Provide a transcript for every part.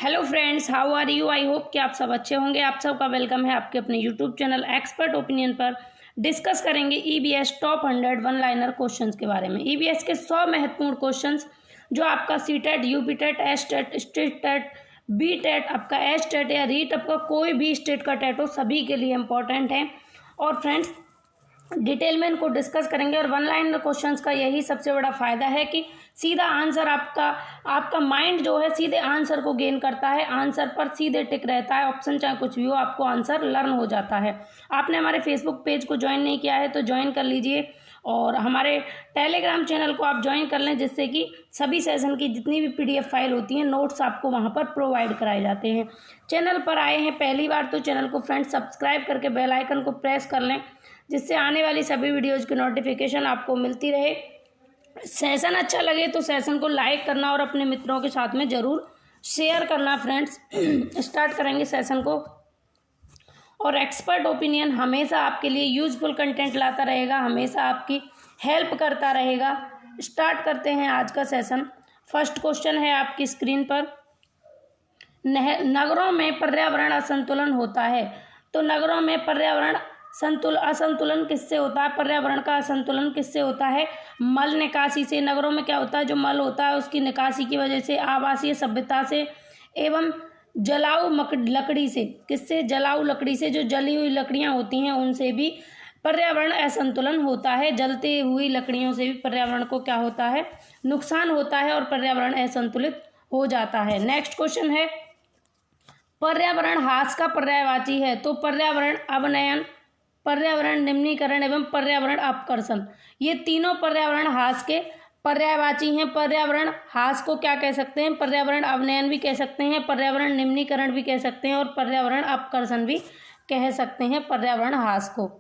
Hello friends, how are you. I hope कि आप सब अच्छे होंगे। आप सबका वेलकम है आपके अपने यूट्यूब चैनल एक्सपर्ट ओपिनियन पर। डिस्कस करेंगे EBS top 100 one liner questions के बारे में। ईबीएस के 100 महत्वपूर्ण क्वेश्चंस जो आपका CTET, UPTET, STET, state TET, BTET, आपका एसटेट या रीट, आपका कोई भी स्टेट का टेट हो, सभी के लिए इंपॉर्टेंट है। और फ्रेंड्स, डिटेल में इनको डिस्कस करेंगे। और वन लाइन क्वेश्चंस का यही सबसे बड़ा फायदा है कि सीधा आंसर आपका माइंड जो है सीधे आंसर को गेन करता है, आंसर पर सीधे टिक रहता है। ऑप्शन चाहे कुछ भी हो, आपको आंसर लर्न हो जाता है। आपने हमारे फेसबुक पेज को ज्वाइन नहीं किया है तो ज्वाइन कर लीजिए, और हमारे टेलीग्राम चैनल को आप ज्वाइन कर लें, जिससे कि सभी सेशन की जितनी भी पीडीएफ फाइल होती हैं, नोट्स आपको वहां पर प्रोवाइड कराए जाते हैं। चैनल पर आए हैं पहली बार तो चैनल को फ्रेंड्स सब्सक्राइब करके बेल आइकन को प्रेस कर लें, जिससे आने वाली सभी वीडियोज़ की नोटिफिकेशन आपको मिलती रहे। सेशन अच्छा लगे तो सेशन को लाइक करना और अपने मित्रों के साथ में ज़रूर शेयर करना। फ्रेंड्स, स्टार्ट करेंगे सेशन को। और एक्सपर्ट ओपिनियन हमेशा आपके लिए यूजफुल कंटेंट लाता रहेगा, हमेशा आपकी हेल्प करता रहेगा। स्टार्ट करते हैं आज का सेशन। फर्स्ट क्वेश्चन है आपकी स्क्रीन पर। नगरों में पर्यावरण असंतुलन होता है, तो नगरों में पर्यावरण असंतुलन किससे होता है? पर्यावरण का असंतुलन किससे होता है? मल निकासी से। नगरों में क्या होता है, जो मल होता है उसकी निकासी की वजह से, आवासीय सभ्यता से, एवं जलाऊ लकड़ी से। किससे? जलाऊ लकड़ी से। जो जली हुई लकड़ियां होती हैं उनसे भी पर्यावरण असंतुलन होता है। जलती हुई लकड़ियों से भी पर्यावरण को क्या होता है? नुकसान होता है और पर्यावरण असंतुलित हो जाता है। नेक्स्ट क्वेश्चन है, पर्यावरण ह्रास का पर्यायवाची है, तो पर्यावरण अवनयन, पर्यावरण निम्नीकरण एवं पर्यावरण अपकर्षण, ये तीनों पर्यावरण ह्रास के पर्यायवाची हैं। पर्यावरण ह्रास को क्या कह सकते हैं? पर्यावरण अवनयन भी कह सकते हैं, पर्यावरण निम्नीकरण भी कह सकते हैं, और पर्यावरण अपकर्षण भी कह सकते हैं पर्यावरण ह्रास को।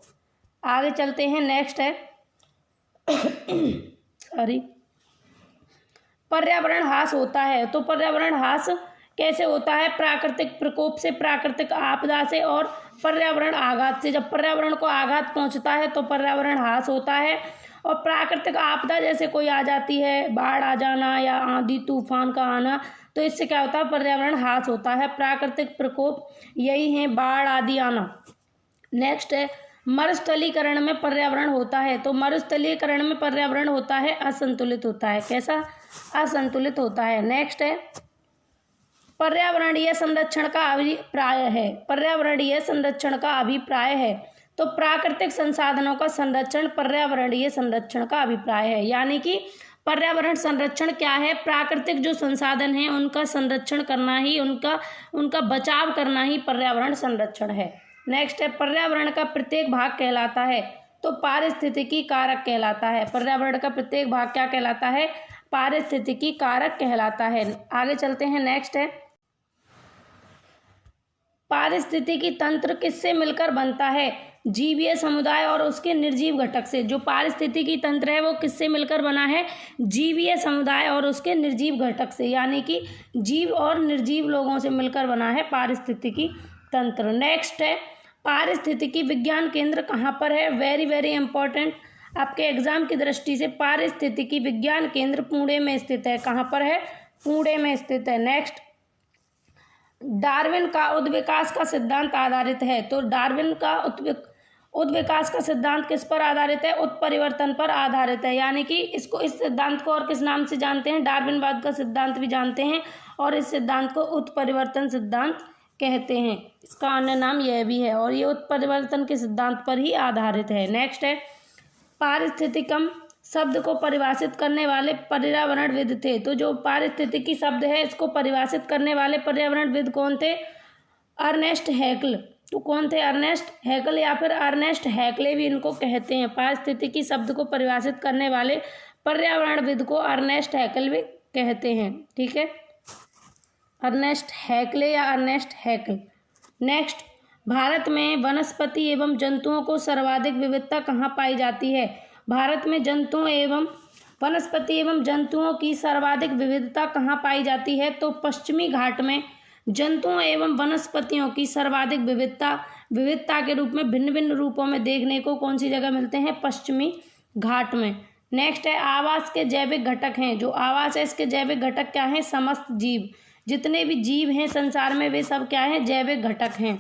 आगे चलते हैं। नेक्स्ट है पर्यावरण ह्रास होता है, तो पर्यावरण ह्रास कैसे होता है? प्राकृतिक प्रकोप से, प्राकृतिक आपदा से, और पर्यावरण आघात से। जब पर्यावरण को आघात पहुंचता है तो पर्यावरण ह्रास होता है। और प्राकृतिक आपदा जैसे कोई आ जाती है, बाढ़ आ जाना या आंधी तूफान का आना, तो इससे क्या होता है? पर्यावरण ह्रास होता है। प्राकृतिक प्रकोप यही है, बाढ़ आदि आना। नेक्स्ट है, मरुस्थलीकरण में पर्यावरण होता है, तो मरुस्थलीकरण में पर्यावरण होता है असंतुलित होता है। कैसा? असंतुलित होता है। नेक्स्ट है, पर्यावरणीय संरक्षण का अभिप्राय है, पर्यावरणीय संरक्षण का अभिप्राय है, तो प्राकृतिक संसाधनों का संरक्षण पर्यावरणीय संरक्षण का अभिप्राय है। यानी कि पर्यावरण संरक्षण क्या है? प्राकृतिक जो संसाधन हैं उनका संरक्षण करना ही, उनका बचाव करना ही पर्यावरण संरक्षण है। नेक्स्ट है, पर्यावरण का प्रत्येक भाग कहलाता है, तो पारिस्थितिकी कारक कहलाता है। पर्यावरण का प्रत्येक भाग क्या कहलाता है? पारिस्थितिकी कारक कहलाता है। आगे चलते हैं। नेक्स्ट है, पारिस्थितिकी तंत्र किससे मिलकर बनता है? जीवीय समुदाय और उसके निर्जीव घटक से। जो पारिस्थितिकी तंत्र है वो किससे मिलकर बना है? जीवीय समुदाय और उसके निर्जीव घटक से, यानी कि जीव और निर्जीव लोगों से मिलकर बना है पारिस्थितिकी तंत्र। नेक्स्ट है, पारिस्थितिकी विज्ञान केंद्र कहाँ पर है? वेरी वेरी इंपॉर्टेंट आपके एग्जाम की दृष्टि से। पारिस्थितिकी विज्ञान केंद्र पुणे में स्थित है। कहाँ पर है? पुणे में स्थित है। नेक्स्ट, डार्विन का उद्विकास का सिद्धांत आधारित है, तो डार्विन का उद्विकास का सिद्धांत किस पर आधारित है? उत्परिवर्तन पर आधारित है। यानी कि इस सिद्धांत को और किस नाम से जानते हैं? डार्विनवाद का सिद्धांत भी जानते हैं, और इस सिद्धांत को उत्परिवर्तन सिद्धांत कहते हैं। इसका अन्य नाम यह भी है, और ये उत्परिवर्तन के सिद्धांत पर ही आधारित है। नेक्स्ट है, पारिस्थितिकम शब्द को परिभाषित करने वाले पर्यावरणविद थे, तो जो पारिस्थितिकी शब्द है इसको परिभाषित करने वाले पर्यावरणविद कौन थे? अर्नेस्ट हैकल। तो कौन थे? अर्नेस्ट हैकल, या फिर अर्नेस्ट हैकले भी इनको कहते हैं। पारिस्थितिकी शब्द को परिभाषित करने वाले पर्यावरणविद को अर्नेस्ट हैकल भी कहते हैं। ठीक है, अर्नेस्ट हैकले या अर्नेस्ट हैकल। नेक्स्ट, भारत में वनस्पति एवं जंतुओं को सर्वाधिक विविधता कहाँ पाई जाती है? भारत में जंतुओं एवं वनस्पति एवं जंतुओं की सर्वाधिक विविधता कहाँ पाई जाती है? तो पश्चिमी घाट में जंतुओं एवं वनस्पतियों की सर्वाधिक विविधता के रूप में भिन्न भिन्न रूपों में देखने को कौन सी जगह मिलते हैं? पश्चिमी घाट में। नेक्स्ट है, आवास के जैविक घटक हैं, जो आवास है इसके जैविक घटक क्या हैं? समस्त जीव। जितने भी जीव हैं संसार में वे सब क्या हैं, जैविक घटक हैं।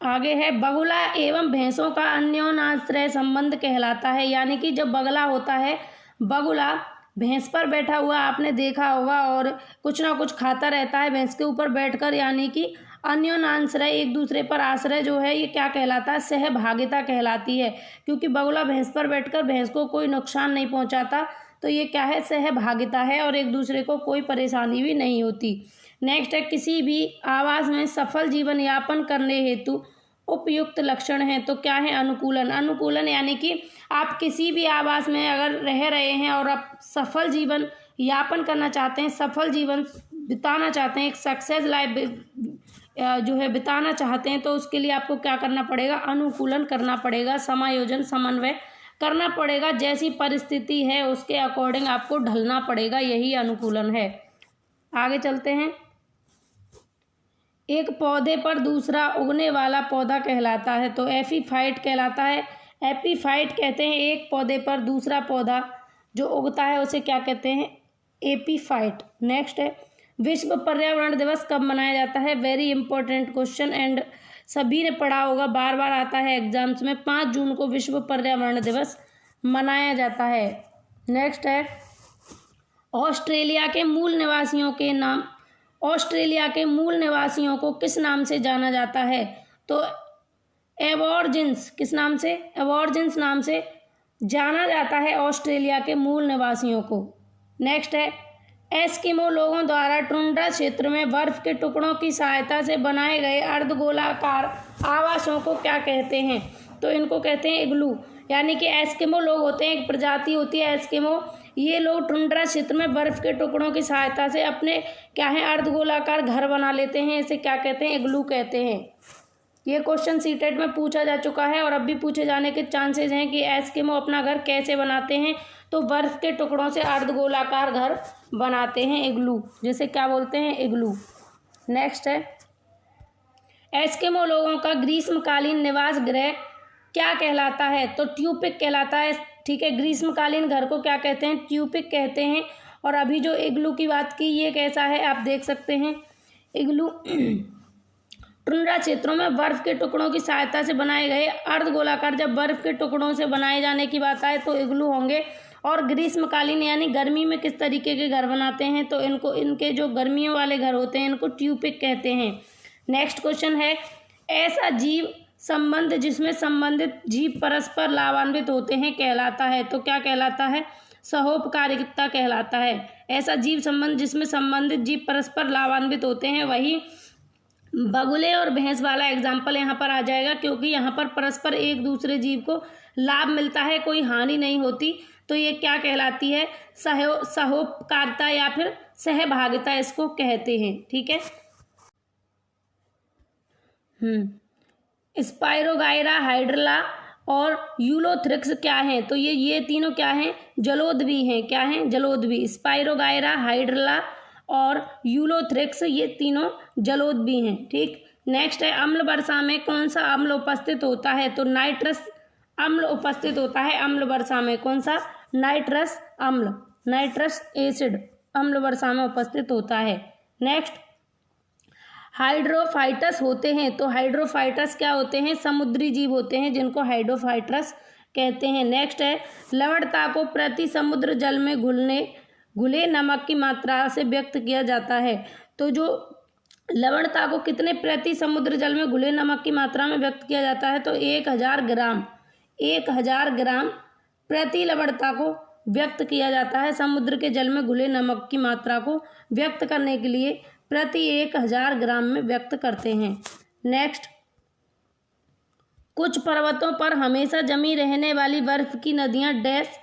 आगे है बगुला एवं भैंसों का अन्योन्याश्रय संबंध कहलाता है। यानी कि जब बगला होता है, बगुला भैंस पर बैठा हुआ आपने देखा होगा और कुछ ना कुछ खाता रहता है भैंस के ऊपर बैठकर, यानी कि अन्योन्याश्रय, एक दूसरे पर आश्रय जो है ये क्या कहलाता है, सहभागिता कहलाती है। क्योंकि बगुला भैंस पर बैठकर भैंस को कोई नुकसान नहीं पहुंचाता, तो ये क्या है, सहभागिता है और एक दूसरे को कोई परेशानी भी नहीं होती। नेक्स्ट है किसी भी आवास में सफल जीवन यापन करने हेतु उपयुक्त लक्षण है। तो क्या है, अनुकूलन। अनुकूलन यानी कि आप किसी भी आवास में अगर रह रहे हैं और आप सफल जीवन यापन करना चाहते हैं, सफल जीवन बिताना चाहते हैं, एक सक्सेस लाइफ जो है बिताना चाहते हैं, तो उसके लिए आपको क्या करना पड़ेगा, अनुकूलन करना पड़ेगा, समायोजन समन्वय करना पड़ेगा। जैसी परिस्थिति है उसके अकॉर्डिंग आपको ढलना पड़ेगा, यही अनुकूलन है। आगे चलते हैं। एक पौधे पर दूसरा उगने वाला पौधा कहलाता है। तो एपीफाइट कहलाता है। एपीफाइट कहते हैं एक पौधे पर दूसरा पौधा जो उगता है उसे क्या कहते हैं, एपीफाइट। नेक्स्ट है विश्व पर्यावरण दिवस कब मनाया जाता है। वेरी इंपॉर्टेंट क्वेश्चन एंड सभी ने पढ़ा होगा, बार बार आता है एग्जाम्स में। 5 जून को विश्व पर्यावरण दिवस मनाया जाता है। नेक्स्ट है ऑस्ट्रेलिया के मूल निवासियों को किस नाम से जाना जाता है। तो एबॉर्जिन्स, किस नाम से, एबॉर्जिन्स नाम से जाना जाता है ऑस्ट्रेलिया के मूल निवासियों को। नेक्स्ट है एस्किमो लोगों द्वारा टुंड्रा क्षेत्र में बर्फ के टुकड़ों की सहायता से बनाए गए अर्धगोलाकार आवासों को क्या कहते हैं। तो इनको कहते हैं इग्लू। यानी कि एस्किमो लोग होते हैं, एक प्रजाति होती है एस्किमो, ये लोग टुंड्रा क्षेत्र में बर्फ के टुकड़ों की सहायता से अपने क्या है, अर्धगोलाकार घर बना लेते हैं, इसे क्या कहते हैं, इग्लू कहते हैं। ये क्वेश्चन सीटेट में पूछा जा चुका है और अब भी पूछे जाने के चांसेस हैं कि एस्किमो अपना घर कैसे बनाते हैं। तो बर्फ के टुकड़ों से अर्धगोलाकार घर बनाते हैं, इग्लू, जिसे क्या बोलते हैं, इग्लू। नेक्स्ट है एस्किमो लोगों का ग्रीष्मकालीन निवास गृह क्या कहलाता है। तो ट्यूपिक कहलाता है। ठीक है, ग्रीष्मकालीन घर को क्या कहते हैं, ट्यूपिक कहते हैं। और अभी जो इग्लू की बात की ये कैसा है आप देख सकते हैं। इग्लू टुंड्रा क्षेत्रों में बर्फ के टुकड़ों की सहायता से बनाए गए अर्धगोलाकार, जब बर्फ के टुकड़ों से बनाए जाने की बात आए तो इग्लू होंगे। और ग्रीष्मकालीन यानी गर्मी में किस तरीके के घर बनाते हैं, तो इनके जो गर्मियों वाले घर होते हैं इनको ट्यूपिक कहते हैं। नेक्स्ट क्वेश्चन है ऐसा जीव संबंध जिसमें संबंधित जीव परस्पर लाभान्वित होते हैं कहलाता है। तो क्या कहलाता है, सहोपकारिता कहलाता है। ऐसा जीव संबंध जिसमें संबंधित जीव परस्पर लाभान्वित होते हैं, वही बगुले और भैंस वाला एग्जाम्पल यहाँ पर आ जाएगा, क्योंकि यहाँ पर परस्पर एक दूसरे जीव को लाभ मिलता है, कोई हानि नहीं होती। तो ये क्या कहलाती है, सहोपकारिता या फिर सहभागिता इसको कहते हैं। ठीक है। स्पाइरोगाइरा, हाइड्रला और यूलोथ्रिक्स क्या हैं। तो ये तीनों क्या हैं, जलोदवी हैं। क्या हैं, जलोदवी। स्पाइरोगाइरा, हाइड्रला और यूलोथ्रिक्स ये तीनों जलोदवी हैं। ठीक। नेक्स्ट है अम्ल वर्षा में कौन सा अम्ल उपस्थित होता है। तो नाइट्रस अम्ल उपस्थित होता है अम्ल वर्षा में। कौन सा, नाइट्रस अम्ल, नाइट्रस एसिड अम्ल वर्षा में उपस्थित होता है। नेक्स्ट हाइड्रोफाइटस होते हैं। तो हाइड्रोफाइटस क्या होते हैं, समुद्री जीव होते हैं जिनको हाइड्रोफाइटस कहते हैं। नेक्स्ट है लवणता को प्रति समुद्र जल में घुले नमक की मात्रा से व्यक्त किया जाता है। तो जो लवणता को कितने प्रति समुद्र जल में घुले नमक की मात्रा में व्यक्त किया जाता है, तो 1000 ग्राम प्रति लवणता को व्यक्त किया जाता है। समुद्र के जल में घुले नमक की मात्रा को व्यक्त करने के लिए प्रति 1000 ग्राम में व्यक्त करते हैं। नेक्स्ट कुछ पर्वतों पर हमेशा जमी रहने वाली बर्फ की नदियां डैश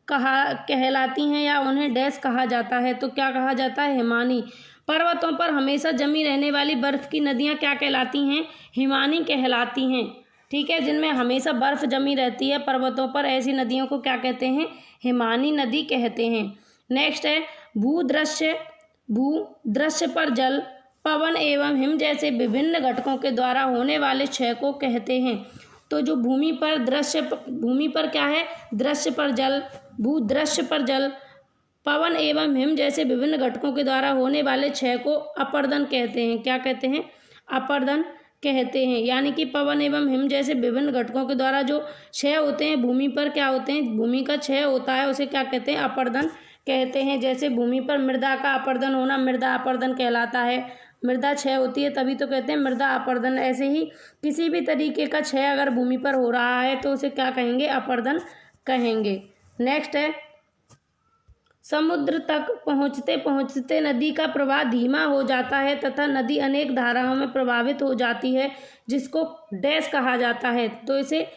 कहलाती हैं या उन्हें डैश कहा जाता है। तो क्या कहा जाता है, हिमानी। पर्वतों पर हमेशा जमी रहने वाली बर्फ की नदियां क्या कहलाती हैं, हिमानी कहलाती हैं। ठीक है, जिनमें हमेशा बर्फ जमी रहती है पर्वतों पर, ऐसी नदियों को क्या कहते हैं, हिमानी नदी कहते हैं। नेक्स्ट है भूदृश्य पर जल, पवन एवं हिम जैसे विभिन्न घटकों के द्वारा होने वाले क्षय को कहते हैं। तो जो भूमि पर क्या है, दृश्य पर जल, भूदृश्य पर जल, पवन एवं हिम जैसे विभिन्न घटकों के द्वारा होने वाले क्षय को अपर्दन कहते हैं। क्या कहते हैं? अपर्दन कहते हैं। यानी कि पवन एवं हिम जैसे विभिन्न घटकों के द्वारा जो क्षय होते हैं भूमि पर, क्या होते हैं, भूमि का क्षय होता है, उसे क्या कहते हैं? अपर्दन कहते हैं। जैसे भूमि पर मृदा का अपर्दन होना मृदा अपर्दन कहलाता है। मृदा क्षय होती है तभी तो कहते हैं मृदा अपर्दन। ऐसे ही किसी भी तरीके का क्षय अगर भूमि पर हो रहा है तो उसे क्या कहेंगे? अपर्दन कहेंगे। नेक्स्ट है, समुद्र तक पहुँचते पहुँचते नदी का प्रवाह धीमा हो जाता है तथा नदी अनेक धाराओं में प्रभावित हो जाती है, जिसको डैश कहा जाता है, तो इसे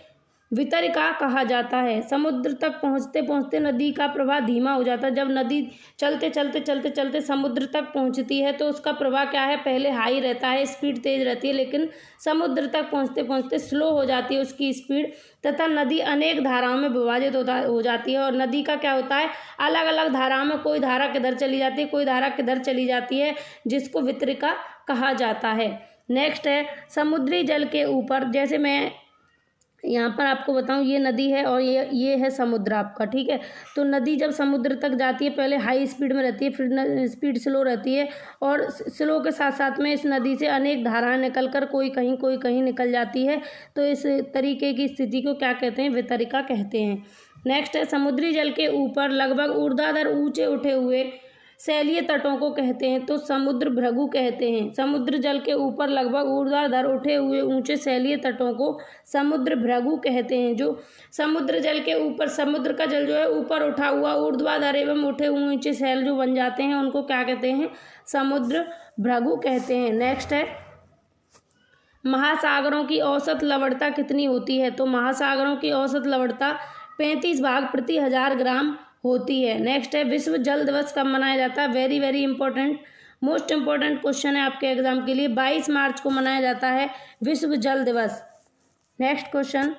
वितरिका कहा जाता है। समुद्र तक पहुँचते पहुँचते नदी का प्रवाह धीमा हो जाता है। जब नदी चलते चलते चलते चलते समुद्र तक पहुँचती है तो उसका प्रवाह क्या है? पहले हाई रहता है, स्पीड तेज रहती है, लेकिन समुद्र तक पहुँचते पहुँचते स्लो हो जाती है उसकी स्पीड, तथा नदी अनेक धाराओं में विभाजित हो जाती है। और नदी का क्या होता है? अलग अलग धाराओं में कोई धारा किधर चली जाती है, कोई धारा किधर चली जाती है, जिसको वितरिका कहा जाता है। नेक्स्ट है, समुद्री जल के ऊपर, जैसे मैं यहाँ पर आपको बताऊँ, ये नदी है और ये है समुद्र आपका, ठीक है। तो नदी जब समुद्र तक जाती है पहले हाई स्पीड में रहती है, फिर स्पीड स्लो रहती है, और स्लो के साथ साथ में इस नदी से अनेक धाराएं निकलकर कोई कहीं निकल जाती है। तो इस तरीके की स्थिति को क्या कहते हैं? वितरिका कहते हैं। नेक्स्ट है, समुद्री जल के ऊपर लगभग ऊर्ध्वाधर ऊंचे उठे हुए शैलीय तटों को कहते हैं, तो समुद्र भृगु कहते हैं। समुद्र जल के ऊपर लगभग ऊर्ध्वाधर उठे हुए ऊंचे शैलीय तटों को समुद्र भृगु कहते हैं। जो समुद्र जल के ऊपर, समुद्र का जल जो है ऊपर उठा हुआ ऊर्ध्वाधर एवं उठे हुए ऊंचे शैल जो बन जाते हैं उनको क्या कहते हैं? समुद्र भृगु कहते हैं। नेक्स्ट है, महासागरों की औसत लवणता कितनी होती है? तो महासागरों की औसत लवणता 35 भाग प्रति 1000 ग्राम होती है। नेक्स्ट है, विश्व जल दिवस कब मनाया जाता है? Very very important, most important question है आपके एग्जाम के लिए। 22 मार्च को मनाया जाता है विश्व जल दिवस। नेक्स्ट क्वेश्चन,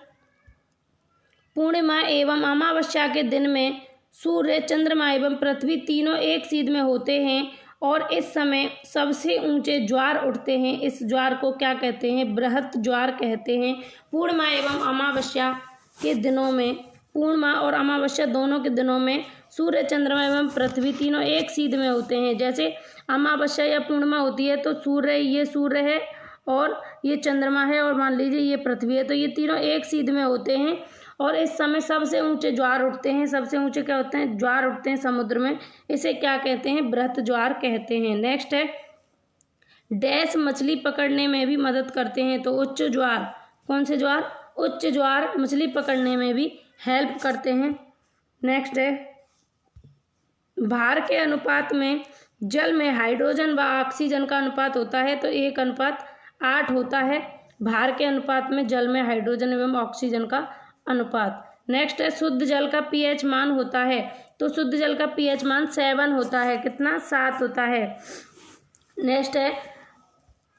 पूर्णिमा एवं अमावस्या के दिन में सूर्य, चंद्रमा एवं पृथ्वी तीनों एक सीध में होते हैं और इस समय सबसे ऊंचे ज्वार उठते हैं। इस ज्वार को क्या कहते हैं? बृहत ज्वार कहते हैं। पूर्णिमा एवं अमावस्या के दिनों में, पूर्णिमा और अमावस्या दोनों के दिनों में सूर्य, चंद्रमा एवं पृथ्वी तीनों एक सीध में होते हैं। जैसे अमावस्या या पूर्णिमा होती है तो ये सूर्य है और ये चंद्रमा है और मान लीजिए ये पृथ्वी है, तो ये तीनों एक सीध में होते हैं और इस समय सबसे ऊंचे ज्वार उठते हैं। सबसे ऊंचे क्या होते हैं? ज्वार उठते हैं समुद्र में। इसे क्या कहते हैं? बृहत ज्वार कहते हैं। नेक्स्ट है, डैश मछली पकड़ने में भी मदद करते हैं, तो उच्च ज्वार, कौन से ज्वार? उच्च ज्वार मछली पकड़ने में भी हेल्प करते हैं। नेक्स्ट है, भार के अनुपात में जल में हाइड्रोजन व ऑक्सीजन का अनुपात होता है, तो 1:8 होता है। भार के अनुपात में जल में हाइड्रोजन एवं ऑक्सीजन का अनुपात। नेक्स्ट है, शुद्ध जल का पीएच मान होता है, तो शुद्ध जल का पीएच मान 7 होता है। कितना? 7 होता है। नेक्स्ट है,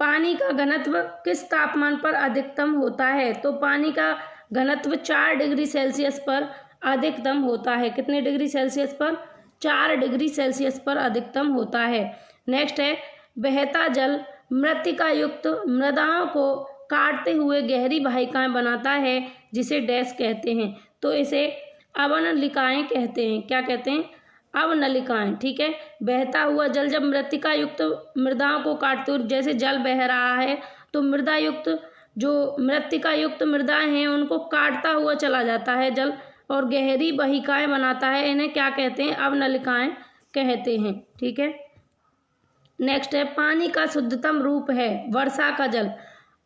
पानी का घनत्व किस तापमान पर अधिकतम होता है? तो पानी का घनत्व 4 डिग्री सेल्सियस पर अधिकतम होता है। कितने डिग्री सेल्सियस पर? 4 डिग्री सेल्सियस पर अधिकतम होता है। नेक्स्ट है, बहता जल मृत्तिका युक्त मृदाओं को काटते हुए गहरी वाहिकाएं बनाता है, जिसे डैश कहते हैं, तो इसे अवनलिकाएं कहते हैं। क्या कहते हैं? अवनलिकाएं, ठीक है। बहता हुआ जल जब मृत्तिका युक्त मृदाओं को काटते हुए, जैसे जल बह रहा है तो मृदा युक्त, जो मृत्तिका युक्त मृदाएं हैं उनको काटता हुआ चला जाता है जल और गहरी वाहिकाएं बनाता है, इन्हें क्या कहते हैं? अवनलिकाएं कहते हैं, ठीक है। नेक्स्ट है, पानी का शुद्धतम रूप है वर्षा का जल।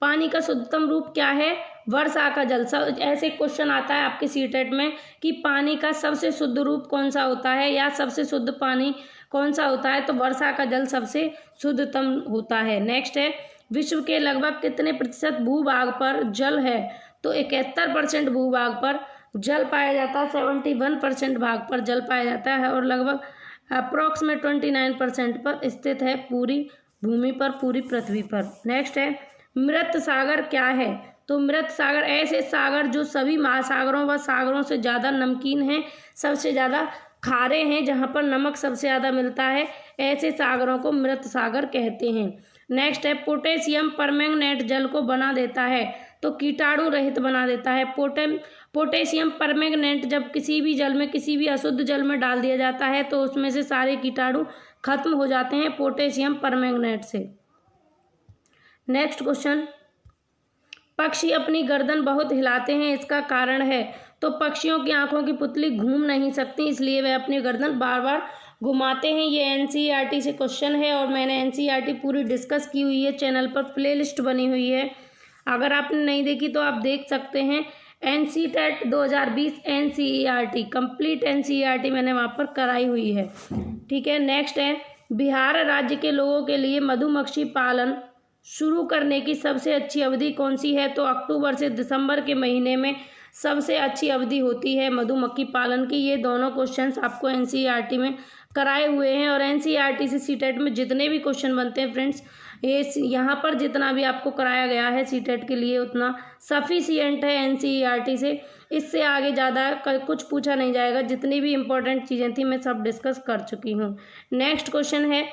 पानी का शुद्धतम रूप क्या है? वर्षा का जल। ऐसे क्वेश्चन आता है आपके सीटेट में कि पानी का सबसे शुद्ध रूप कौन सा होता है या सबसे शुद्ध पानी कौन सा होता है, तो वर्षा का जल सबसे शुद्धतम होता है। नेक्स्ट है, विश्व के लगभग कितने प्रतिशत भूभाग पर जल है? तो 71% भूभाग पर जल पाया जाता है, 71% भाग पर जल पाया जाता है और लगभग अप्रॉक्सीमेट 29% पर स्थित है पूरी भूमि पर, पूरी पृथ्वी पर। नेक्स्ट है, मृत सागर क्या है? तो मृत सागर ऐसे सागर जो सभी महासागरों व सागरों से ज़्यादा नमकीन हैं, सबसे ज़्यादा खारे हैं, जहाँ पर नमक सबसे ज़्यादा मिलता है, ऐसे सागरों को मृत सागर कहते हैं। नेक्स्ट है, पोटेशियम परमैंगनेट जल को बना देता है, तो कीटाणु रहित बना देता है। पोटेशियम परमैंगनेट जब किसी भी जल में, किसी भी अशुद्ध जल में डाल दिया जाता है तो उसमें से सारे कीटाणु खत्म हो जाते हैं पोटेशियम परमैंगनेट से। नेक्स्ट क्वेश्चन, पक्षी अपनी गर्दन बहुत हिलाते हैं, इसका कारण है? तो पक्षियों की आंखों की पुतली घूम नहीं सकती, इसलिए वे अपनी गर्दन बार बार घुमाते हैं। ये एनसीईआरटी से क्वेश्चन है और मैंने एनसीईआरटी पूरी डिस्कस की हुई है, चैनल पर प्लेलिस्ट बनी हुई है, अगर आपने नहीं देखी तो आप देख सकते हैं। एनसीटेट 2020 एनसीईआरटी कंप्लीट एनसीईआरटी मैंने वहाँ पर कराई हुई है, ठीक है। नेक्स्ट है, बिहार राज्य के लोगों के लिए मधुमक्खी पालन शुरू करने की सबसे अच्छी अवधि कौन सी है? तो अक्टूबर से दिसंबर के महीने में सबसे अच्छी अवधि होती है मधुमक्खी पालन की। ये दोनों क्वेश्चंस आपको एनसीईआरटी में कराए हुए हैं और एनसीईआरटी से सीटेट में जितने भी क्वेश्चन बनते हैं फ्रेंड्स, ये यहाँ पर जितना भी आपको कराया गया है सीटेट के लिए उतना सफिशिएंट है एनसीईआरटी से। इससे आगे ज़्यादा कुछ पूछा नहीं जाएगा, जितनी भी इम्पोर्टेंट चीज़ें थी मैं सब डिस्कस कर चुकी हूँ। नेक्स्ट क्वेश्चन है,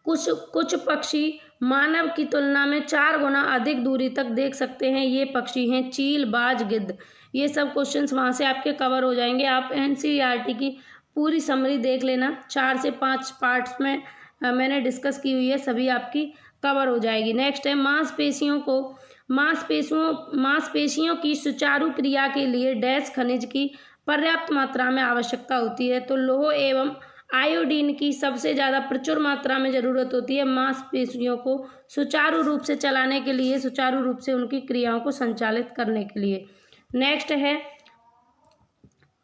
कुछ पक्षी मानव की तुलना में 4 गुना अधिक दूरी तक देख सकते हैं। ये पक्षी हैं चील, बाज, गिद्ध। ये सब क्वेश्चंस वहाँ से आपके कवर हो जाएंगे। आप एनसीईआरटी की पूरी समरी देख लेना, 4 से 5 पार्ट्स में मैंने डिस्कस की हुई है, सभी आपकी कवर हो जाएगी। नेक्स्ट है, मांसपेशियों की सुचारू क्रिया के लिए डैश खनिज की पर्याप्त मात्रा में आवश्यकता होती है। तो लौह एवं आयोडीन की सबसे ज़्यादा प्रचुर मात्रा में ज़रूरत होती है मांसपेशियों को सुचारू रूप से चलाने के लिए, सुचारू रूप से उनकी क्रियाओं को संचालित करने के लिए। नेक्स्ट है,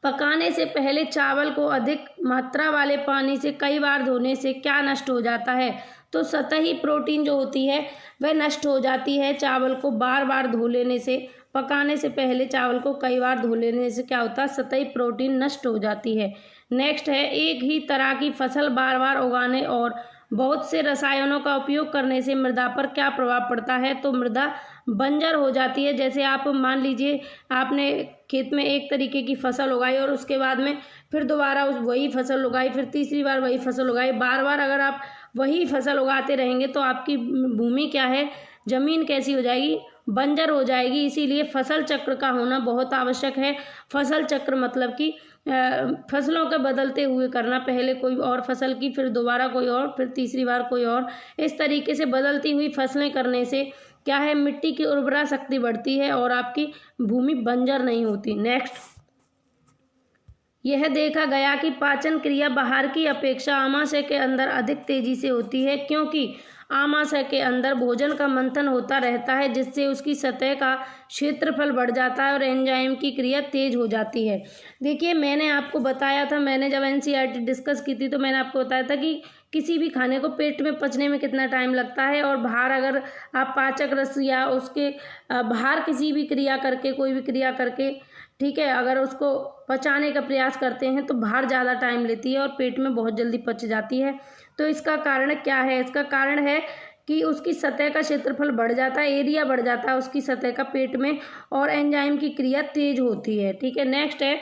पकाने से पहले चावल को अधिक मात्रा वाले पानी से कई बार धोने से क्या नष्ट हो जाता है? तो सतही प्रोटीन जो होती है वह नष्ट हो जाती है चावल को बार बार धो लेने से। पकाने से पहले चावल को कई बार धो लेने से क्या होता है? सतही प्रोटीन नष्ट हो जाती है। नेक्स्ट है, एक ही तरह की फसल बार बार उगाने और बहुत से रसायनों का उपयोग करने से मृदा पर क्या प्रभाव पड़ता है? तो मृदा बंजर हो जाती है। जैसे आप मान लीजिए आपने खेत में एक तरीके की फसल उगाई और उसके बाद में फिर दोबारा वही फसल उगाई, फिर तीसरी बार वही फसल उगाई, बार बार अगर आप वही फसल उगाते रहेंगे तो आपकी भूमि क्या है, ज़मीन कैसी हो जाएगी? बंजर हो जाएगी। इसीलिए फसल चक्र का होना बहुत आवश्यक है। फसल चक्र मतलब कि फसलों के बदलते हुए करना, पहले कोई और फसल की, फिर दोबारा कोई और, फिर तीसरी बार कोई और, इस तरीके से बदलती हुई फसलें करने से क्या है, मिट्टी की उर्वरा शक्ति बढ़ती है और आपकी भूमि बंजर नहीं होती। नेक्स्ट, यह देखा गया कि पाचन क्रिया बाहर की अपेक्षा आमाशय के अंदर अधिक तेजी से होती है, क्योंकि आमाशय के अंदर भोजन का मंथन होता रहता है, जिससे उसकी सतह का क्षेत्रफल बढ़ जाता है और एंजाइम की क्रिया तेज हो जाती है। देखिए, मैंने आपको बताया था, मैंने जब एनसीईआरटी डिस्कस की थी तो मैंने आपको बताया था कि किसी भी खाने को पेट में पचने में कितना टाइम लगता है, और बाहर अगर आप पाचक रस या उसके बाहर किसी भी क्रिया करके, कोई भी क्रिया करके, ठीक है, अगर उसको पचाने का प्रयास करते हैं तो बाहर ज़्यादा टाइम लेती है और पेट में बहुत जल्दी पच जाती है। तो इसका कारण क्या है? इसका कारण है कि उसकी सतह का क्षेत्रफल बढ़ जाता है, एरिया बढ़ जाता है उसकी सतह का पेट में, और एंजाइम की क्रिया तेज होती है। ठीक है, नेक्स्ट है,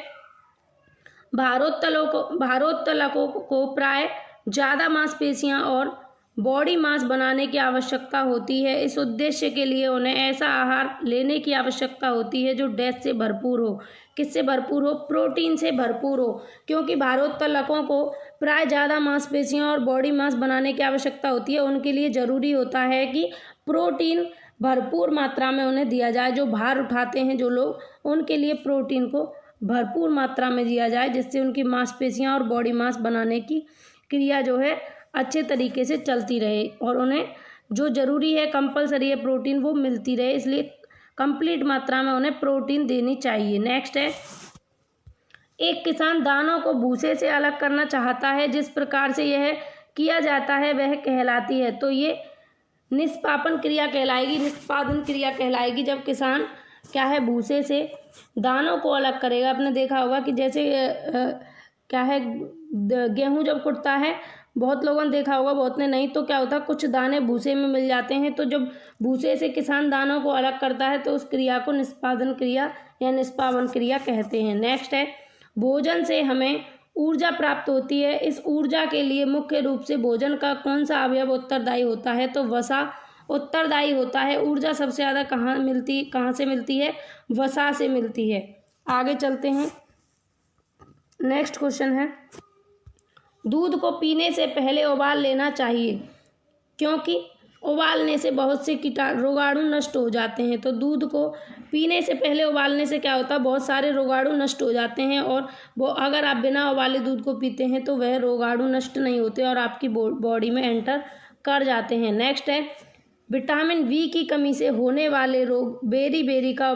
भारोत्तोलकों को प्राय ज़्यादा मांसपेशियां और बॉडी मास बनाने की आवश्यकता होती है। इस उद्देश्य के लिए उन्हें ऐसा आहार लेने की आवश्यकता होती है जो डैश से भरपूर हो। किससे भरपूर हो? प्रोटीन से भरपूर हो, क्योंकि भारोत्तोलकों को प्राय ज़्यादा मांसपेशियां और बॉडी मास बनाने की आवश्यकता होती है। उनके लिए ज़रूरी होता है कि प्रोटीन भरपूर मात्रा में उन्हें दिया जाए। जो भार उठाते हैं जो लोग, उनके लिए प्रोटीन को भरपूर मात्रा में दिया जाए, जिससे उनकी मांसपेशियां और बॉडी मास बनाने की क्रिया जो है अच्छे तरीके से चलती रहे और उन्हें जो ज़रूरी है, कंपलसरी है प्रोटीन, वो मिलती रहे। इसलिए कंप्लीट मात्रा में उन्हें प्रोटीन देनी चाहिए। नेक्स्ट है, एक किसान दानों को भूसे से अलग करना चाहता है। जिस प्रकार से यह किया जाता है वह कहलाती है। तो ये निष्पादन क्रिया कहलाएगी, निष्पादन क्रिया कहलाएगी, जब किसान क्या है, भूसे से दानों को अलग करेगा। आपने देखा होगा कि जैसे क्या है, गेहूं जब कुटता है, बहुत लोगों ने देखा होगा, बहुत ने नहीं, तो क्या होता है, कुछ दाने भूसे में मिल जाते हैं। तो जब भूसे से किसान दानों को अलग करता है तो उस क्रिया को निष्पादन क्रिया या निष्पादन क्रिया कहते हैं। नेक्स्ट है, भोजन से हमें ऊर्जा प्राप्त होती है। इस ऊर्जा के लिए मुख्य रूप से भोजन का कौन सा अवयव उत्तरदायी होता है? तो वसा उत्तरदायी होता है। ऊर्जा सबसे ज़्यादा कहाँ से मिलती है? वसा से मिलती है। आगे चलते हैं, नेक्स्ट क्वेश्चन है, दूध को पीने से पहले उबाल लेना चाहिए क्योंकि उबालने से बहुत से रोगाणु नष्ट हो जाते हैं। तो दूध को पीने से पहले उबालने से क्या होता है? बहुत सारे रोगाणु नष्ट हो जाते हैं और वो अगर आप बिना उबाले दूध को पीते हैं तो वह रोगाणु नष्ट नहीं होते और आपकी बॉडी में एंटर कर जाते हैं। नेक्स्ट है, विटामिन बी की कमी से होने वाले रोग बेरी का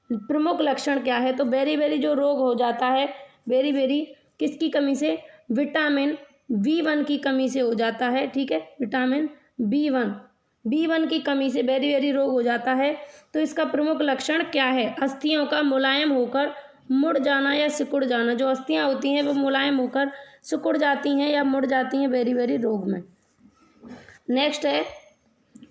प्रमुख लक्षण क्या है? तो बेरी जो रोग हो जाता है, बेरी किसकी कमी से? विटामिन B1 की कमी से हो जाता है। ठीक है, विटामिन B1 की कमी से बेरी रोग हो जाता है। तो इसका प्रमुख लक्षण क्या है? अस्थियों का मुलायम होकर मुड़ जाना या सिकुड़ जाना। जो अस्थियां होती हैं वो मुलायम होकर सिकुड़ जाती हैं या मुड़ जाती हैं बेरी रोग में। नेक्स्ट है,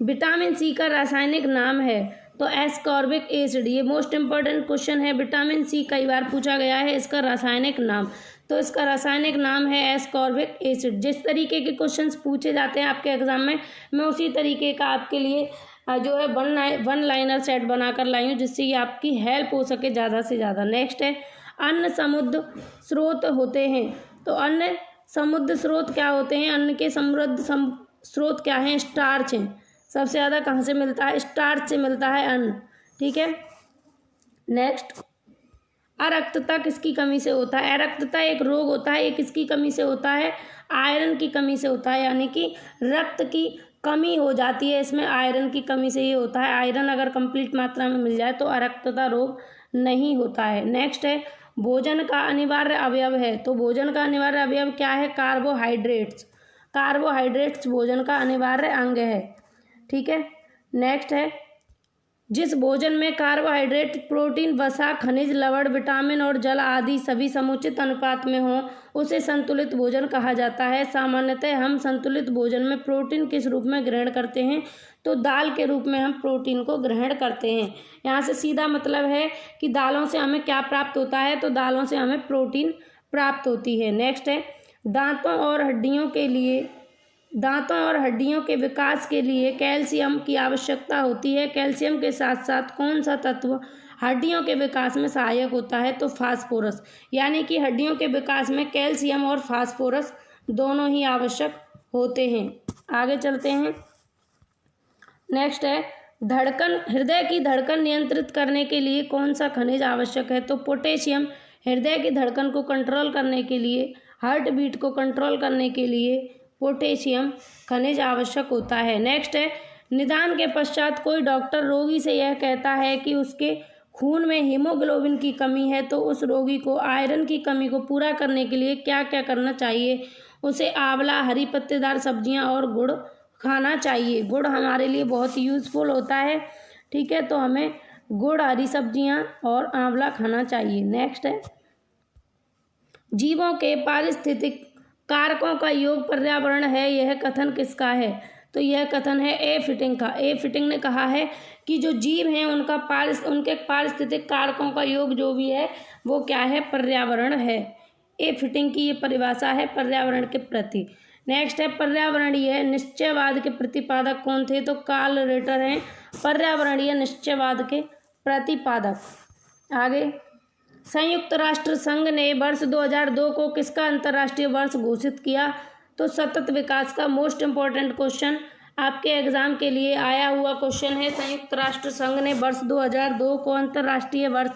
विटामिन सी का रासायनिक नाम है तो एस्कॉर्बिक एसिड। ये मोस्ट इंपॉर्टेंट क्वेश्चन है, विटामिन सी कई बार पूछा गया है। इसका रासायनिक नाम, तो इसका रासायनिक नाम है एस्कॉर्बिक एसिड। जिस तरीके के क्वेश्चंस पूछे जाते हैं आपके एग्जाम में, मैं उसी तरीके का आपके लिए जो है वन लाइनर सेट बनाकर लाई हूँ जिससे ये आपकी हेल्प हो सके ज़्यादा से ज़्यादा। नेक्स्ट है, अन्न समुद्र स्रोत होते हैं। तो अन्न समुद्र स्रोत क्या होते हैं? अन्न के समृद्ध स्रोत क्या हैं? स्टार्च हैं। सबसे ज़्यादा कहाँ से मिलता है? स्टार्च से मिलता है अन्न। ठीक है, नेक्स्ट, अरक्तता किसकी कमी से होता है? अरक्तता एक रोग होता है, ये किसकी कमी से होता है? आयरन की कमी से होता है, यानी कि रक्त की कमी हो जाती है इसमें, आयरन की कमी से ये होता है। आयरन अगर कंप्लीट मात्रा में मिल जाए तो अरक्तता रोग नहीं होता है। नेक्स्ट है, भोजन का अनिवार्य अवयव है। तो भोजन का अनिवार्य अवयव क्या है? कार्बोहाइड्रेट्स भोजन का अनिवार्य अंग है। ठीक है, नेक्स्ट है, जिस भोजन में कार्बोहाइड्रेट, प्रोटीन, वसा, खनिज, लवण, विटामिन और जल आदि सभी समुचित अनुपात में हो उसे संतुलित भोजन कहा जाता है। सामान्यतः हम संतुलित भोजन में प्रोटीन किस रूप में ग्रहण करते हैं? तो दाल के रूप में हम प्रोटीन को ग्रहण करते हैं। यहाँ से सीधा मतलब है कि दालों से हमें क्या प्राप्त होता है? तो दालों से हमें प्रोटीन प्राप्त होती है। नेक्स्ट है, दांतों और हड्डियों के विकास के लिए कैल्शियम की आवश्यकता होती है। कैल्शियम के साथ साथ कौन सा तत्व हड्डियों के विकास में सहायक होता है? तो फास्फोरस। यानी कि हड्डियों के विकास में कैल्शियम और फास्फोरस दोनों ही आवश्यक होते हैं। आगे चलते हैं, नेक्स्ट है, हृदय की धड़कन नियंत्रित करने के लिए कौन सा खनिज आवश्यक है? तो पोटेशियम। हृदय की धड़कन को कंट्रोल करने के लिए, हार्ट बीट को कंट्रोल करने के लिए पोटेशियम खनिज आवश्यक होता है। नेक्स्ट है, निदान के पश्चात कोई डॉक्टर रोगी से यह कहता है कि उसके खून में हीमोग्लोबिन की कमी है, तो उस रोगी को आयरन की कमी को पूरा करने के लिए क्या क्या करना चाहिए? उसे आंवला, हरी पत्तेदार सब्जियां और गुड़ खाना चाहिए। गुड़ हमारे लिए बहुत यूज़फुल होता है। ठीक है, तो हमें गुड़, हरी सब्जियां और आंवला खाना चाहिए। नेक्स्ट है, जीवों के पारिस्थितिक कारकों का योग पर्यावरण है, यह कथन किसका है? तो यह कथन है ए फिटिंग का। ए फिटिंग ने कहा है कि जो जीव हैं उनके पारिस्थितिक कारकों का योग जो भी है वो क्या है? पर्यावरण है। ए फिटिंग की ये परिभाषा है पर्यावरण के प्रति। नेक्स्ट है, पर्यावरणीय निश्चयवाद के प्रतिपादक कौन थे? तो कार्ल रेटर हैं पर्यावरणीय निश्चयवाद के प्रतिपादक। आगे, संयुक्त राष्ट्र संघ ने वर्ष 2002 को किसका अंतर्राष्ट्रीय वर्ष घोषित किया? तो सतत विकास का। मोस्ट इम्पोर्टेंट क्वेश्चन आपके एग्जाम के लिए आया हुआ क्वेश्चन है। संयुक्त राष्ट्र संघ ने वर्ष 2002 को अंतर्राष्ट्रीय वर्ष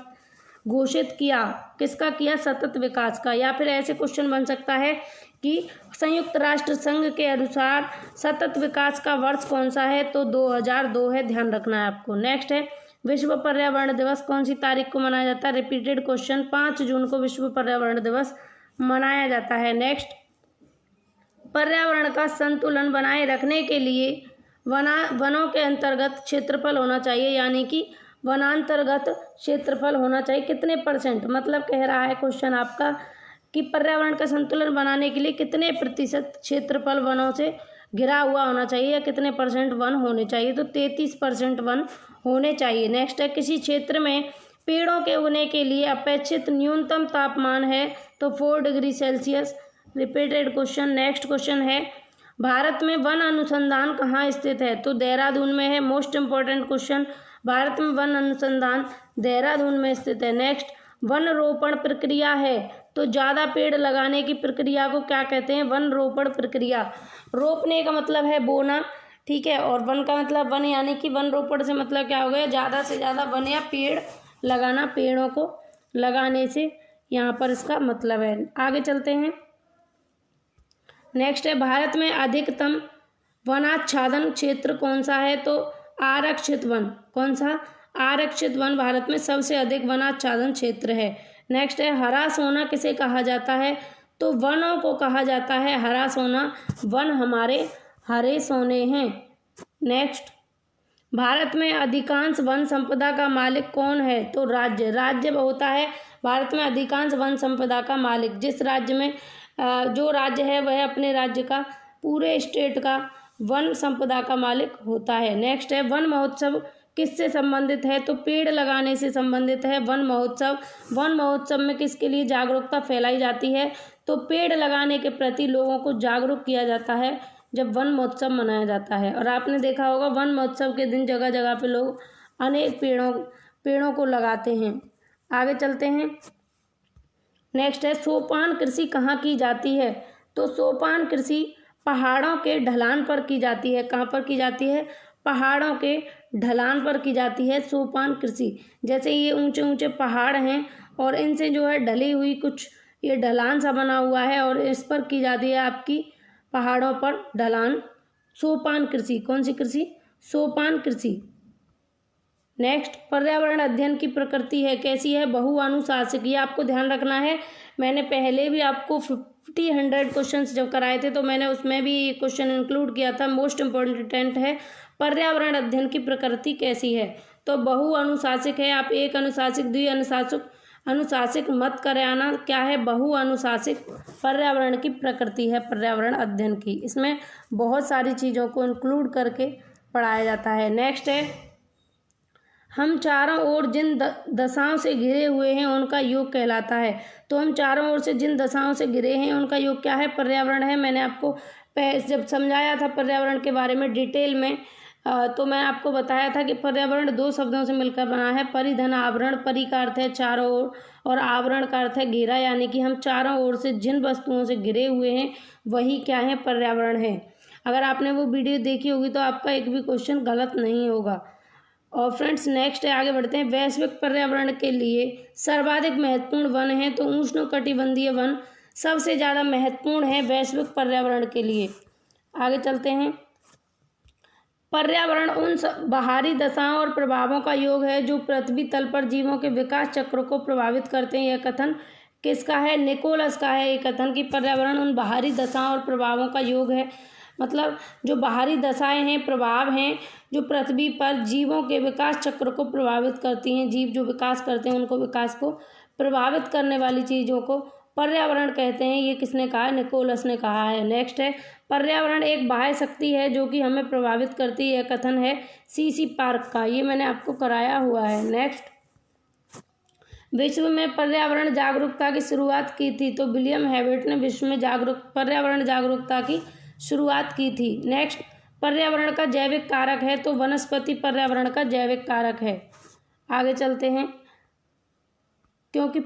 घोषित किया। किसका किया? सतत विकास का। या फिर ऐसे क्वेश्चन बन सकता है कि संयुक्त राष्ट्र संघ के अनुसार सतत विकास का वर्ष कौन सा है? तो 2002 है, ध्यान रखना है आपको। नेक्स्ट है, विश्व पर्यावरण दिवस कौन सी तारीख को मनाया जाता है? रिपीटेड क्वेश्चन, 5 जून को विश्व पर्यावरण दिवस मनाया जाता है। नेक्स्ट, पर्यावरण का संतुलन बनाए रखने के लिए वनों के अंतर्गत क्षेत्रफल होना चाहिए, यानी कि वनांतर्गत क्षेत्रफल होना चाहिए कितने %? मतलब कह रहा है क्वेश्चन आपका कि पर्यावरण का संतुलन बनाने के लिए कितने प्रतिशत क्षेत्रफल वनों से घिरा हुआ होना चाहिए या कितने % वन होने चाहिए? तो 33% वन होने चाहिए। नेक्स्ट है, किसी क्षेत्र में पेड़ों के उगने के लिए अपेक्षित न्यूनतम तापमान है? तो 4 degree Celsius. Repeated question. Next question है, भारत में वन अनुसंधान कहाँ स्थित है? तो देहरादून में है। मोस्ट इम्पोर्टेंट क्वेश्चन, भारत में वन अनुसंधान देहरादून में स्थित है। नेक्स्ट, वन रोपण प्रक्रिया है तो ज़्यादा पेड़ लगाने की प्रक्रिया को क्या कहते हैं? वन रोपण प्रक्रिया। रोपने का मतलब है बोना, ठीक है, और वन का मतलब वन, यानी कि वन रोपण से मतलब क्या हो गया? ज़्यादा से ज़्यादा वन या पेड़ लगाना, पेड़ों को लगाने से यहाँ पर इसका मतलब है। आगे चलते हैं। नेक्स्ट है, भारत में अधिकतम वनाच्छादन क्षेत्र कौन सा है? तो आरक्षित वन। कौन सा? आरक्षित वन भारत में सबसे अधिक वनाच्छादन क्षेत्र है। नेक्स्ट है, हरा सोना किसे कहा जाता है? तो वनों को कहा जाता है हरा सोना। वन हमारे हरे सोने हैं। नेक्स्ट, भारत में अधिकांश वन संपदा का मालिक कौन है? तो राज्य। राज्य होता है भारत में अधिकांश वन संपदा का मालिक। जिस राज्य में जो राज्य है वह अपने राज्य का, पूरे स्टेट का वन संपदा का मालिक होता है। नेक्स्ट है, वन महोत्सव किससे संबंधित है? तो पेड़ लगाने से संबंधित है वन महोत्सव। वन महोत्सव में किसके लिए जागरूकता फैलाई जाती है? तो पेड़ लगाने के प्रति लोगों को जागरूक किया जाता है जब वन महोत्सव मनाया जाता है। और आपने देखा होगा वन महोत्सव के दिन जगह जगह पे लोग अनेक पेड़ों को लगाते हैं। आगे चलते हैं। नेक्स्ट है, सोपान कृषि कहाँ की जाती है? तो सोपान कृषि पहाड़ों के ढलान पर की जाती है। कहाँ पर की जाती है? पहाड़ों के ढलान पर की जाती है सोपान कृषि। जैसे ये ऊंचे ऊंचे पहाड़ हैं और इनसे जो है ढली हुई कुछ ये ढलान सा बना हुआ है और इस पर की जाती है आपकी पहाड़ों पर ढलान, सोपान कृषि। कौन सी कृषि? सोपान कृषि। नेक्स्ट, पर्यावरण अध्ययन की प्रकृति है कैसी है? बहुआनुशासिक। ये आपको ध्यान रखना है। मैंने पहले भी आपको 100 क्वेश्चंस जब कराए थे तो मैंने उसमें भी क्वेश्चन इंक्लूड किया था। मोस्ट इम्पोर्टेंट है, पर्यावरण अध्ययन की प्रकृति कैसी है? तो बहुअनुशासिक है। आप एक अनुशासिक, अनुशासिक मत कराना। क्या है? बहुअनुशासिक पर्यावरण की प्रकृति है पर्यावरण अध्ययन की। इसमें बहुत सारी चीज़ों को इंक्लूड करके पढ़ाया जाता है। नेक्स्ट है, हम चारों ओर जिन दशाओं से घिरे हुए हैं उनका योग कहलाता है। तो हम चारों ओर से जिन दशाओं से घिरे हैं उनका योग क्या है? पर्यावरण है। मैंने आपको जब समझाया था पर्यावरण के बारे में डिटेल में, तो मैं आपको बताया था कि पर्यावरण 2 शब्दों से मिलकर बना है, परिधन आवरण। परि का अर्थ है चारों ओर और आवरण का अर्थ है घेरा, यानी कि हम चारों ओर से जिन वस्तुओं से घिरे हुए हैं वही क्या है? पर्यावरण है। अगर आपने वो वीडियो देखी होगी तो आपका एक भी क्वेश्चन गलत नहीं होगा। और फ्रेंड्स नेक्स्ट है, आगे बढ़ते हैं। वैश्विक पर्यावरण के लिए सर्वाधिक महत्वपूर्ण वन है तो उष्णकटिबंधीय वन सबसे ज़्यादा महत्वपूर्ण है वैश्विक पर्यावरण के लिए। आगे चलते हैं। पर्यावरण उन बाहरी दशाओं और प्रभावों का योग है जो पृथ्वी तल पर जीवों के विकास चक्र को प्रभावित करते हैं। यह कथन किसका है? निकोलस का है ये कथन कि पर्यावरण उन बाहरी दशाओं और प्रभावों का योग है। मतलब जो बाहरी दशाएं हैं, प्रभाव हैं, जो पृथ्वी पर जीवों के विकास चक्र को प्रभावित करती हैं। जीव जो विकास करते हैं उनको विकास को प्रभावित करने वाली चीज़ों को पर्यावरण कहते हैं। ये किसने कहा? निकोलस ने कहा है। नेक्स्ट है, पर्यावरण एक बाह्य शक्ति है जो कि हमें प्रभावित करती है। यह कथन है सीसी पार्क का। ये मैंने आपको कराया हुआ है। नेक्स्ट, विश्व में पर्यावरण जागरूकता की शुरुआत की थी। तो विलियम हेबर्ट ने विश्व में पर्यावरण जागरूकता की शुरुआत की थी। नेक्स्ट, पर्यावरण का जैविक कारक है तो वनस्पति पर्यावरण का जैविक कारक है। आगे चलते हैं। क्योंकि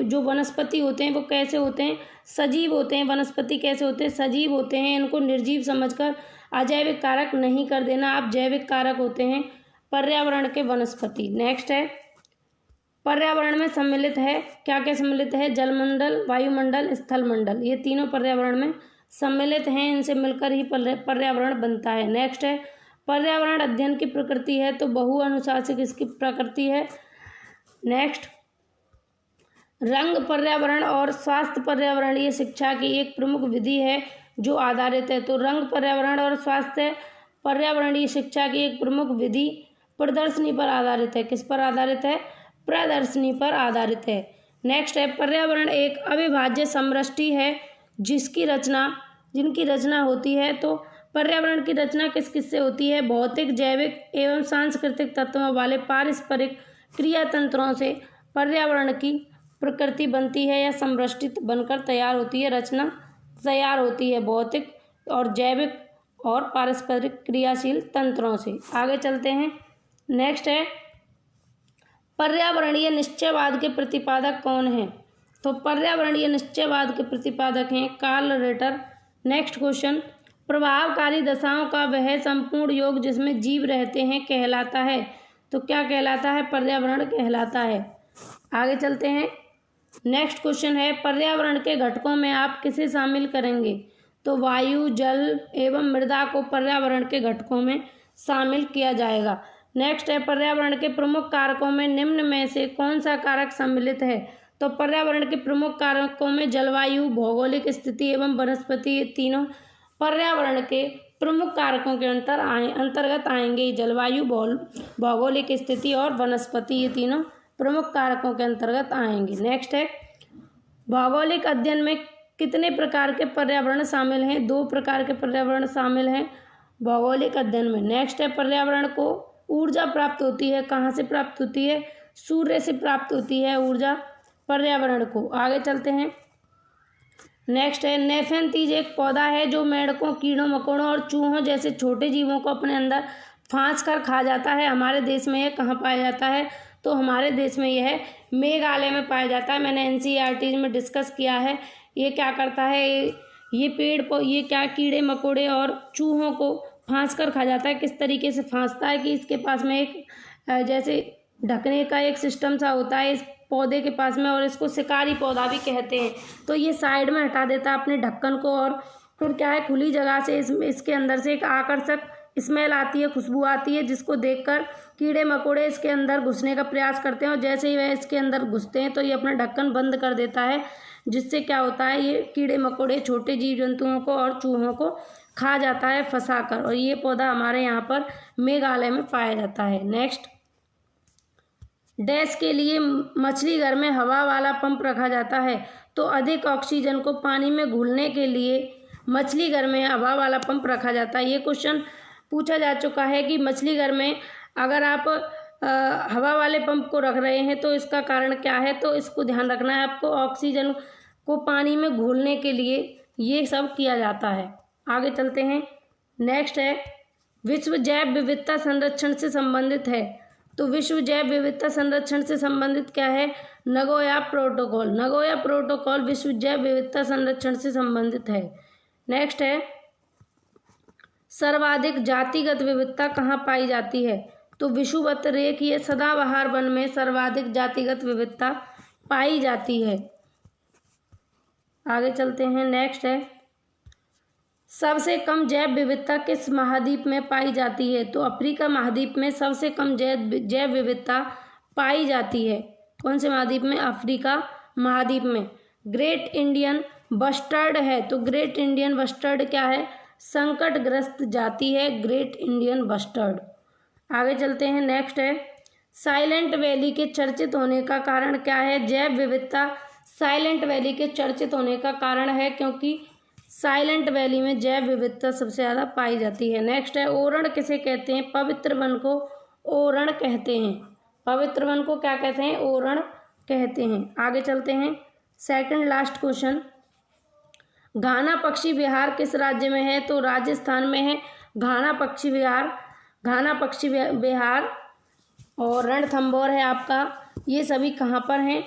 जो वनस्पति होते हैं वो कैसे होते हैं? सजीव होते हैं। वनस्पति कैसे होते हैं? सजीव होते हैं। इनको निर्जीव समझकर अजैविक कारक नहीं कर देना। आप जैविक कारक होते हैं पर्यावरण के वनस्पति। नेक्स्ट है, पर्यावरण में सम्मिलित है, क्या क्या सम्मिलित है? जलमंडल, वायुमंडल, स्थलमंडल, ये तीनों पर्यावरण में सम्मिलित हैं। इनसे मिलकर ही पर्यावरण बनता है। नेक्स्ट है, पर्यावरण अध्ययन की प्रकृति है तो बहुअनुशासिक इसकी प्रकृति है। नेक्स्ट, रंग पर्यावरण और स्वास्थ्य पर्यावरणीय शिक्षा की एक प्रमुख विधि है जो आधारित है। तो रंग पर्यावरण और स्वास्थ्य पर्यावरणीय शिक्षा की एक प्रमुख विधि प्रदर्शनी पर आधारित है। किस पर आधारित है? प्रदर्शनी पर आधारित है। नेक्स्ट है, पर्यावरण एक अविभाज्य समष्टि है जिनकी रचना होती है। तो पर्यावरण की रचना किस किस से होती है? भौतिक, जैविक एवं सांस्कृतिक तत्वों वाले पारस्परिक क्रिया तंत्रों से पर्यावरण की प्रकृति बनती है या समष्टि बनकर तैयार होती है, रचना तैयार होती है। भौतिक और जैविक और पारस्परिक क्रियाशील तंत्रों से। आगे चलते हैं। नेक्स्ट है पर्यावरणीय निश्चयवाद के प्रतिपादक कौन हैं? तो पर्यावरणीय निश्चयवाद के प्रतिपादक हैं कार्ल रेटर। नेक्स्ट क्वेश्चन, प्रभावकारी दशाओं का वह संपूर्ण योग जिसमें जीव रहते हैं कहलाता है। तो क्या कहलाता है? पर्यावरण कहलाता है। आगे चलते हैं। नेक्स्ट क्वेश्चन है पर्यावरण के घटकों में आप किसे शामिल करेंगे? तो वायु, जल एवं मृदा को पर्यावरण के घटकों में शामिल किया जाएगा। नेक्स्ट है पर्यावरण के प्रमुख कारकों में निम्न में से कौन सा कारक सम्मिलित है? तो पर्यावरण के प्रमुख कारकों में जलवायु, भौगोलिक स्थिति एवं वनस्पति, ये तीनों पर्यावरण के प्रमुख कारकों के अंतर्गत आएंगे। जलवायु, भौगोलिक स्थिति और वनस्पति, ये तीनों प्रमुख कारकों के अंतर्गत आएंगे। नेक्स्ट है भौगोलिक अध्ययन में कितने प्रकार के पर्यावरण शामिल हैं? 2 प्रकार के पर्यावरण शामिल हैं भौगोलिक अध्ययन में। नेक्स्ट है पर्यावरण को ऊर्जा प्राप्त होती है, कहाँ से प्राप्त होती है? सूर्य से प्राप्त होती है ऊर्जा पर्यावरण को। आगे चलते हैं। नेक्स्ट है नेफेंथीज एक पौधा है जो मेंढकों, कीड़ों मकोड़ों और चूहों जैसे छोटे जीवों को अपने अंदर फांस कर खा जाता है। हमारे देश में यह कहाँ पाया जाता है? तो हमारे देश में यह मेघालय में पाया जाता है। मैंने NCERT में डिस्कस किया है। ये क्या करता है? ये क्या कीड़े मकोड़े और चूहों को फांस कर खा जाता है। किस तरीके से फांसता है कि इसके पास में एक जैसे ढकने का एक सिस्टम सा होता है इस पौधे के पास में, और इसको शिकारी पौधा भी कहते हैं। तो ये साइड में हटा देता है अपने ढक्कन को, और फिर क्या है खुली जगह से इसके अंदर से एक आकर्षक स्मेल आती है, खुशबू आती है, जिसको देखकर कीड़े मकोड़े इसके अंदर घुसने का प्रयास करते हैं। और जैसे ही वह इसके अंदर घुसते हैं तो ये अपना ढक्कन बंद कर देता है, जिससे क्या होता है ये कीड़े मकोड़े छोटे जीव जंतुओं को और चूहों को खा जाता है फंसाकर। और ये पौधा हमारे यहाँ पर मेघालय में पाया जाता है। नेक्स्ट, डैश के लिए मछली घर में हवा वाला पंप रखा जाता है। तो अधिक ऑक्सीजन को पानी में घुलने के लिए मछली घर में हवा वाला पंप रखा जाता है। ये क्वेश्चन पूछा जा चुका है कि मछली घर में अगर आप हवा वाले पंप को रख रहे हैं तो इसका कारण क्या है? तो इसको ध्यान रखना है आपको, ऑक्सीजन को पानी में घोलने के लिए ये सब किया जाता है। आगे चलते हैं। नेक्स्ट है विश्व जैव विविधता संरक्षण से संबंधित है। तो विश्व जैव विविधता संरक्षण से संबंधित क्या है? Nagoya protocol. नगोया प्रोटोकॉल विश्व जैव विविधता संरक्षण से संबंधित है। नेक्स्ट है सर्वाधिक जातिगत विविधता कहाँ पाई जाती है? तो विषुवत रेखीय सदाबहार वन में सर्वाधिक जातिगत विविधता पाई जाती है। आगे चलते हैं। नेक्स्ट है सबसे कम जैव विविधता किस महाद्वीप में पाई जाती है? तो अफ्रीका महाद्वीप में सबसे कम जैव विविधता पाई जाती है। कौन से महाद्वीप में? अफ्रीका महाद्वीप में। ग्रेट इंडियन बस्टर्ड है। तो ग्रेट इंडियन बस्टर्ड क्या है? संकटग्रस्त जाति है ग्रेट इंडियन बस्टर्ड। आगे चलते हैं। नेक्स्ट है साइलेंट वैली के चर्चित होने का कारण क्या है? जैव विविधता साइलेंट वैली के चर्चित होने का कारण है क्योंकि साइलेंट वैली में जैव विविधता सबसे ज़्यादा पाई जाती है। नेक्स्ट है ओरण किसे कहते हैं? पवित्र वन को ओरण कहते हैं। पवित्र वन को क्या कहते हैं? ओरण कहते हैं। आगे चलते हैं। सेकंड लास्ट क्वेश्चन, घाना पक्षी विहार किस राज्य में है? तो राजस्थान में है घाना पक्षी विहार और रणथंभौर है आपका। ये सभी कहाँ पर हैं?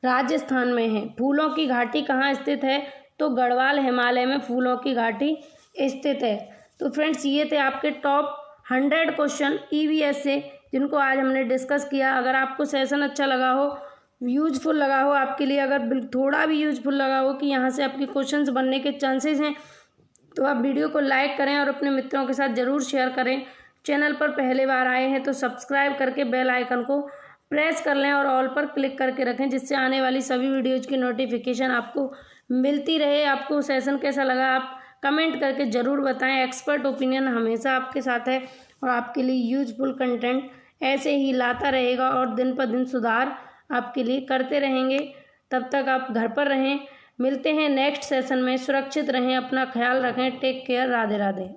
राजस्थान में है। फूलों की घाटी कहाँ स्थित है? तो गढ़वाल हिमालय में फूलों की घाटी स्थित है। तो फ्रेंड्स ये थे आपके टॉप 100 क्वेश्चन EVS से जिनको आज हमने डिस्कस किया। अगर आपको सेशन अच्छा लगा हो, यूजफुल लगा हो आपके लिए, अगर थोड़ा भी यूजफुल लगा हो कि यहाँ से आपके क्वेश्चंस बनने के चांसेस हैं, तो आप वीडियो को लाइक करें और अपने मित्रों के साथ ज़रूर शेयर करें। चैनल पर पहले बार आए हैं तो सब्सक्राइब करके बेल आइकन को प्रेस कर लें और ऑल पर क्लिक करके रखें, जिससे आने वाली सभी वीडियोज़ की नोटिफिकेशन आपको मिलती रहे। आपको सेशन कैसा लगा आप कमेंट करके ज़रूर बताएं। एक्सपर्ट ओपिनियन हमेशा आपके साथ है और आपके लिए यूजफुल कंटेंट ऐसे ही लाता रहेगा और दिन पर दिन सुधार आपके लिए करते रहेंगे। तब तक आप घर पर रहें। मिलते हैं नेक्स्ट सेशन में। सुरक्षित रहें, अपना ख्याल रखें। Take care. राधे राधे।